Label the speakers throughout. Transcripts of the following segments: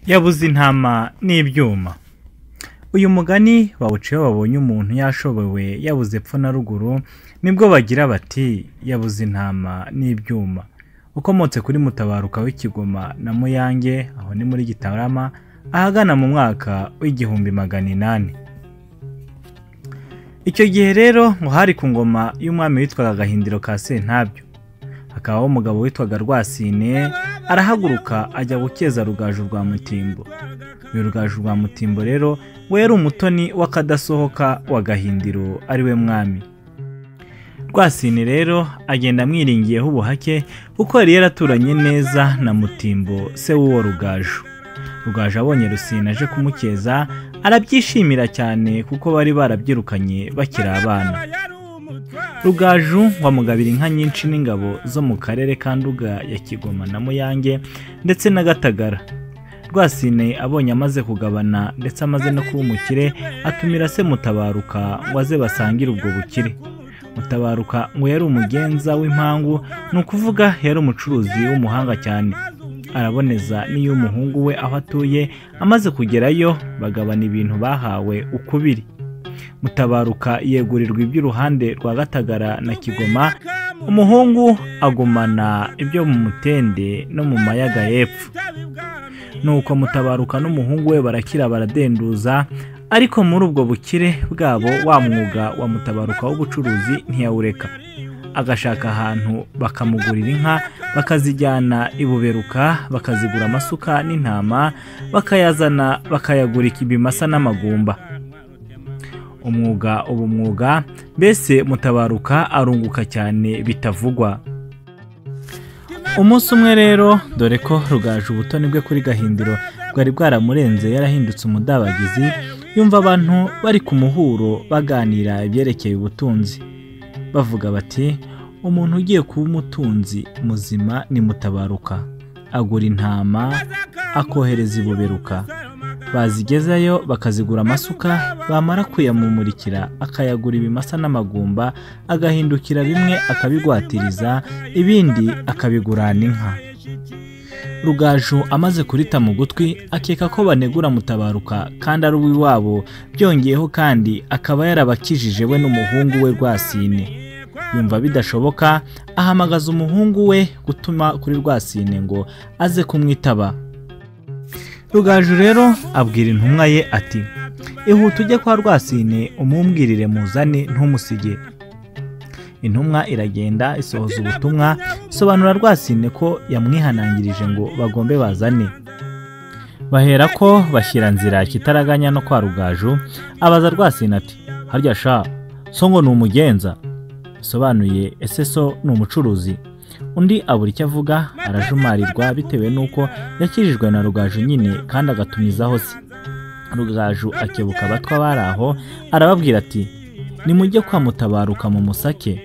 Speaker 1: Yabuze intama n'ibyuma. Uyu mugani bawuciye babonye umuntu yashobewe yabuze epfo na ruguru, nibwo bagira bati yabuze intama n'ibyuma. Wakomotse kuri Mutabaruka w'Ikigoma na Muyange, aho ni muri Gitarama, ahagana mu mwaka w'1800. Icyo gihe rero ngo hari ku ngoma y'umwami witwaga Gahindiro ka Sentabyo. Hakabaho umugabo witwaga Rwasine, arahaguruka ajya gukeza Rugaju rwa Mutimbo. Uyu Rugaju rwa Mutimbo rero we yari umutoni w'akadasohoka wa Gahindiro ari we mwami. Rwasine rero agenda amwiringiyeho ubuhake kuko yari yaraturanye neza na Mutimbo se w'uwo Rugaju. Rugaju abonye Rusine aje kumukeza arabyishimira cyane kuko bari barabyirukanye bakiri abana. Rugaju wamugabira inka nyinshi n'ingabo zo mu karere ka Nduga ya Kigoma na Muyange ndetse na Gatagara. Rwasine abonye amaze kugabana ndetse amaze no kuba umukire, atumira se Mutabaruka ngo aze basangire ubwo bukire. Mutabaruka ngo yari umugenza w'impangu, ni ukuvuga yari umucuruzi w'umuhanga cyane. Araboneza n'iyo umuhungu we aho atuye, amaze kugerayo bagabana ibintu bahawe uko biri. Mutabaruka yegurirwa iby'uruhande rwa Gatagara na Kigoma, umuhungu agumana ibyo mu Mutende no mu Mayaga y'Epfo. Nuko Mutabaruka n'umuhungu we barakira baradenduza, ariko muri ubwo bukire bwabo wa mwuga wa Mutabaruka w'ubucuruzi ntiyawureka. Agashaka ahantu bakamugurira inka, bakazijyana ibuberuka, bakazigura amasuka n'intama, bakayazana bakayagurika ibimasa n'amagumba. Umwuga mbese Mutabaruka arunguka cyane bitavugwa. Umunsi umwe rero, dore ko Rugaju ubutoni bwe kuri Gahindiro bwari bwaramurenze, yarahindutse umudabagizi, yumva abantu bari ku muhuro baganira ibyerekeye ubutunzi. Bavuga bati umuntu ugiye kuba umutunzi muzima ni Mutabaruka, agura intama akohereza ibuberuka, bazigezayo bakazigura amasuka, bamara kuyamumurikira akayagura ibimasa n'amagumba, agahindukira bimwe akabigwatiriza, ibindi akabigurana inka. Rugaju amaze kurita mu gutwi akeka ko banegura Mutabaruka kandi ari uw'iwabo, byongeyeho kandi akaba yarabakijije we n'umuhungu we Rwasine. Yumva bidashoboka, ahamagaza umuhungu we gutuma kuri Rwasine ngo aze kumwitaba. Rugaju rero abwira intumwa ye ati ihute ujye kwa Rwasine umumbwirire muzane ntumusige. Intumwa iragenda isohoza ubutumwa, isobanura Rwasine ko yamwihanangirije ngo bagombe bazane. Bahera ko bashyira nzira kitaraganya no kwa Rugaju, abaza Rwasine ati harya sha so ngo ni umugenza? Sobanuye ese so ni umucuruzi? Undi abura icyo avuga, arajumarirwa bitewe nuko yakijijwe na Rugaju nyine kandi agatumizaho se. Rugaju akebuka abatwa bari aho, arababwira ati nimujye kwa Mutabaruka mu musake,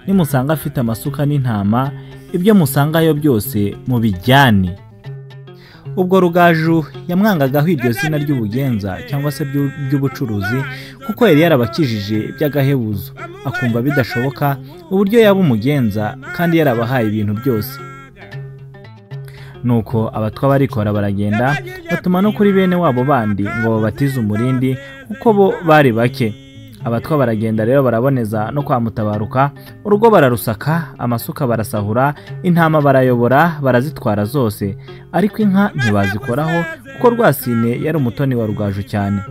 Speaker 1: nimusanga afite amasuka n'intama, ibyo musangayo byose mubijyane. Ubwo Rugaju yamwangagaho iryo zina ry'ubugenza cyangwa se by'ubucuruzi kuko yari yarabakijije by'agahebuzo, akumva bidashoboka uburyo yaba umugenza kandi yarabahaye ibintu byose. Nuko abatwa barikora baragenda, batuma no kuri bene wabo bandi ngo babatize umurindi kuko bo bari bake. Abatwa baragenda rero baraboneza no kwa Mutabaruka, urugo bararusaka, amasuka barasahura, intama barayobora barazitwara zose, ariko inka ntibazikoraho kuko Rwasine yari umutoni wa Rugaju cyane.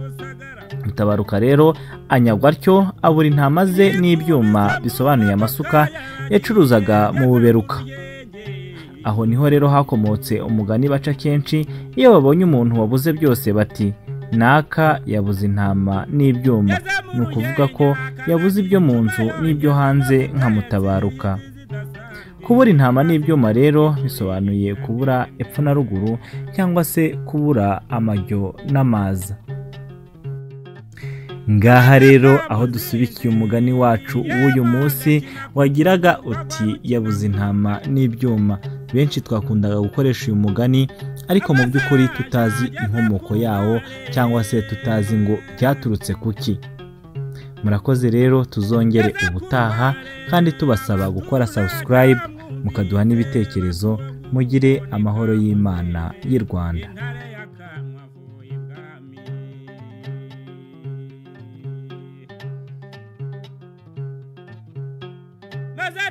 Speaker 1: Mutabaruka rero anyagwa atyo, abura intama ze n'ibyuma bisobanuye amasuka yacuruzaga mu buberuka. Aho niho rero hakomotse umugani baca kenshi iyo babonye umuntu wabuze byose bati naka yabuze intama n'ibyuma, ni ukuvuga ko yabuze ibyo mu nzu n'ibyo hanze nka Mutabaruka. Kubura intama n'ibyuma rero bisobanuye kubura epfo na ruguru cyangwa se kubura amajyo n'amaza. Ngaha rero aho dusubikiye umugani wacu w'uyu munsi wagiraga uti yabuze intama n'ibyuma. Benshi twakundaga gukoresha uyu mugani ariko mu by'ukuri tutazi inkomoko yawo cyangwa se tutazi ngo byaturutse kuki. Murakoze rero, tuzongere ubutaha kandi tubasaba gukora subscribe, mukaduha n'ibitekerezo. Mugire amahoro y'Imana y'u Rwanda.
Speaker 2: mbaza